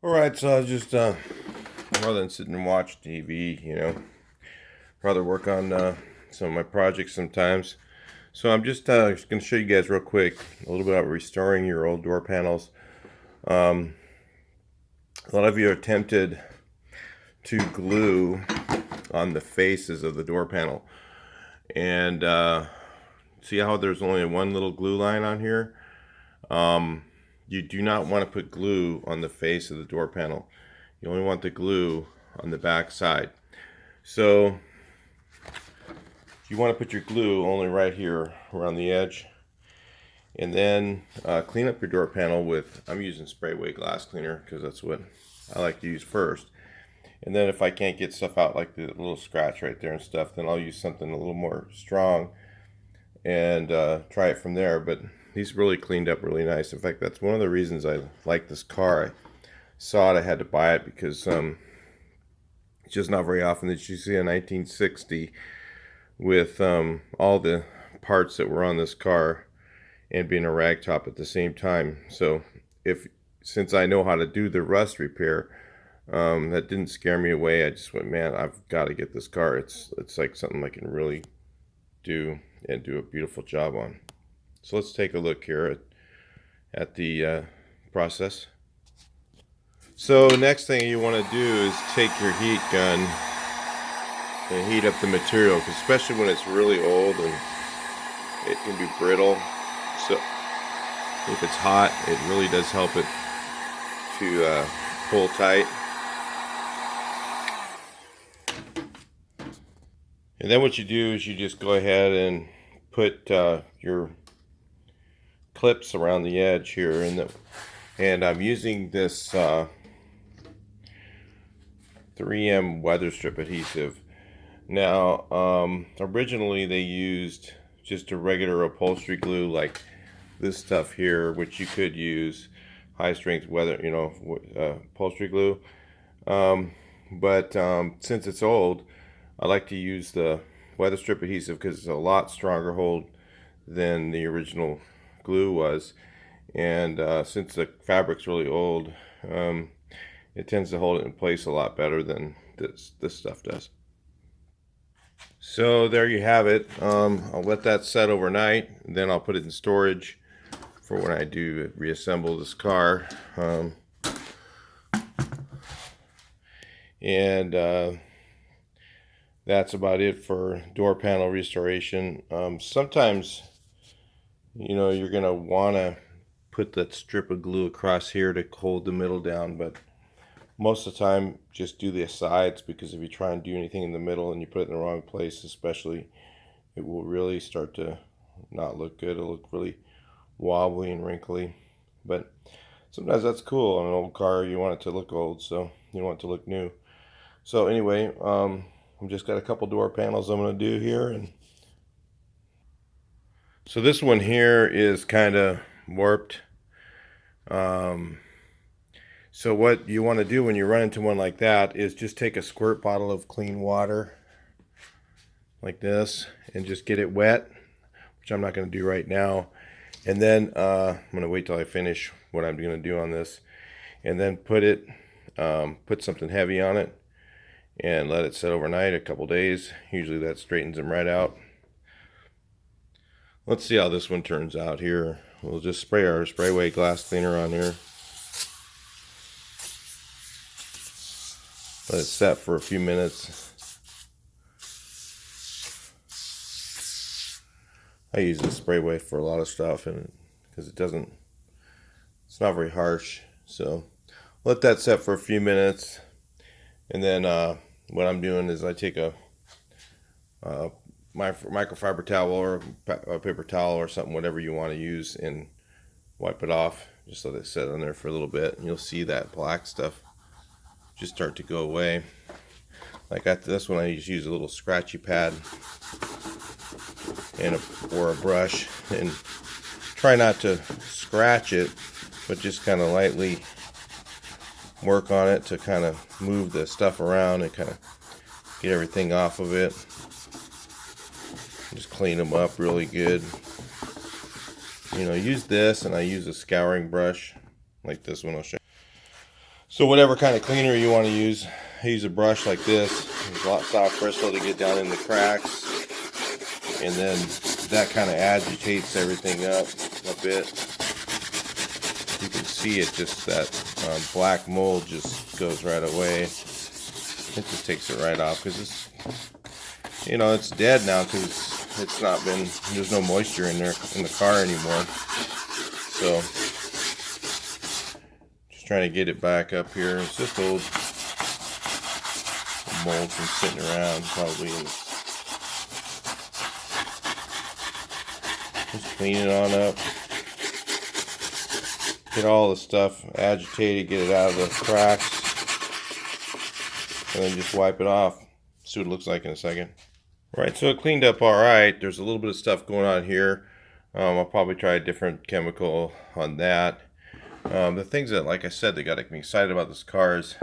Alright, so I was just, rather than sit and watch TV, rather work on some of my projects sometimes. So I'm just going to show you guys real quick a little bit about restoring your old door panels. Um, a lot of you are tempted to glue on the faces of the door panel. And see how there's only one little glue line on here? You do not want to put glue on the face of the door panel. You only want the glue on the back side. So you want to put your glue only right here around the edge. And then clean up your door panel with, I'm using spray weight glass cleaner because that's what I like to use first. And then if I can't get stuff out like the little scratch right there and stuff, then I'll use something a little more strong and try it from there. But these really cleaned up really nice. In fact, that's one of the reasons I like this car. I saw it, I had to buy it because it's just not very often that you see a 1960 with all the parts that were on this car and being a rag top at the same time. So since I know how to do the rust repair, that didn't scare me away. I just went, man, I've got to get this car. It's like something I can really do and do a beautiful job on. So let's take a look here at the process. So next thing you want to do is take your heat gun and heat up the material, especially when it's really old and it can be brittle. So if it's hot, it really does help it to pull tight. And then what you do is you just go ahead and put your clips around the edge here, and I'm using this 3M weather strip adhesive. Now, originally they used just a regular upholstery glue like this stuff here, which you could use high strength upholstery glue. But since it's old, I like to use the weather strip adhesive because it's a lot stronger hold than the original glue was. And since the fabric's really old, it tends to hold it in place a lot better than this stuff does. So there you have it. I'll let that set overnight, then I'll put it in storage for when I do reassemble this car. And that's about it for door panel restoration. Sometimes, you're going to want to put that strip of glue across here to hold the middle down, but most of the time just do the sides, because if you try and do anything in the middle and you put it in the wrong place especially, it will really start to not look good. It'll look really wobbly and wrinkly. But sometimes that's cool on an old car. You want it to look old, so you want it to look new. So anyway, I've just got a couple door panels I'm going to do here. And so this one here is kind of warped. So what you want to do when you run into one like that is just take a squirt bottle of clean water like this and just get it wet, which I'm not going to do right now. And then I'm going to wait till I finish what I'm going to do on this, and then put something heavy on it and let it set overnight, a couple days. Usually that straightens them right out. Let's see how this one turns out here. We'll just spray our spray weight glass cleaner on here. Let it set for a few minutes. I use this spray weight for a lot of stuff, and because it's not very harsh. So let that set for a few minutes, and then what I'm doing is I take a microfiber towel or a paper towel or something, whatever you want to use, and wipe it off. Just let it sit on there for a little bit, and you'll see that black stuff just start to go away. Like this one, I just use a little scratchy pad or a brush, and try not to scratch it, but just kind of lightly work on it to kind of move the stuff around and kind of get everything off of it. Just clean them up really good. Use this, and I use a scouring brush like this one I'll show you. So whatever kind of cleaner you want to use, I use a brush like this. It's a lot soft bristle to get down in the cracks, and then that kind of agitates everything up a bit. You can see it, just that black mold just goes right away. It just takes it right off because it's, it's dead now because it's not been, there's no moisture in there in the car anymore. So just trying to get it back up here. It's just old mold from sitting around probably. Just clean it on up. Get all the stuff agitated, get it out of the cracks, and then just wipe it off. See what it looks like in a second. Right, so it cleaned up all right. There's a little bit of stuff going on here. I'll probably try a different chemical on that. The things that, like I said, that got me excited about this car is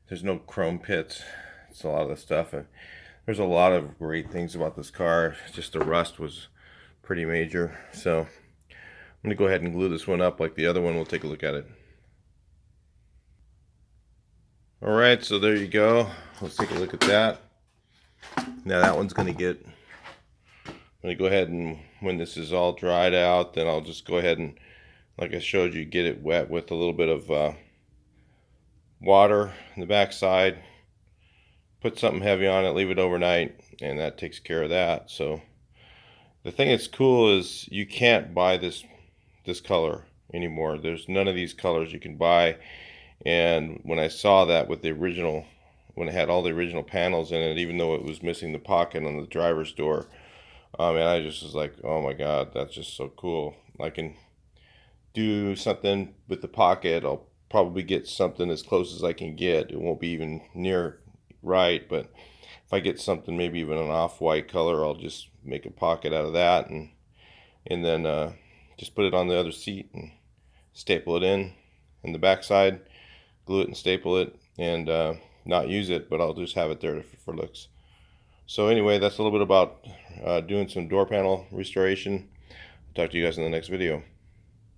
there's no chrome pits. It's a lot of the stuff. There's a lot of great things about this car. Just the rust was pretty major. So I'm going to go ahead and glue this one up like the other one. We'll take a look at it. Alright, so there you go. Let's take a look at that. Now that one's going to get, I'm going to go ahead and when this is all dried out, then I'll just go ahead and, like I showed you, get it wet with a little bit of water in the back side. Put something heavy on it, leave it overnight, and that takes care of that. So the thing that's cool is you can't buy this color anymore. There's none of these colors you can buy. And when I saw that with the original, when it had all the original panels in it, even though it was missing the pocket on the driver's door, and I just was like, oh my god, that's just so cool. I can do something with the pocket. I'll probably get something as close as I can get. It won't be even near right, but if I get something maybe even an off-white color, I'll just make a pocket out of that, and then just put it on the other seat and staple it in the back side, glue it and staple it, and not use it, but I'll just have it there for looks. So anyway, that's a little bit about doing some door panel restoration. Talk to you guys in the next video.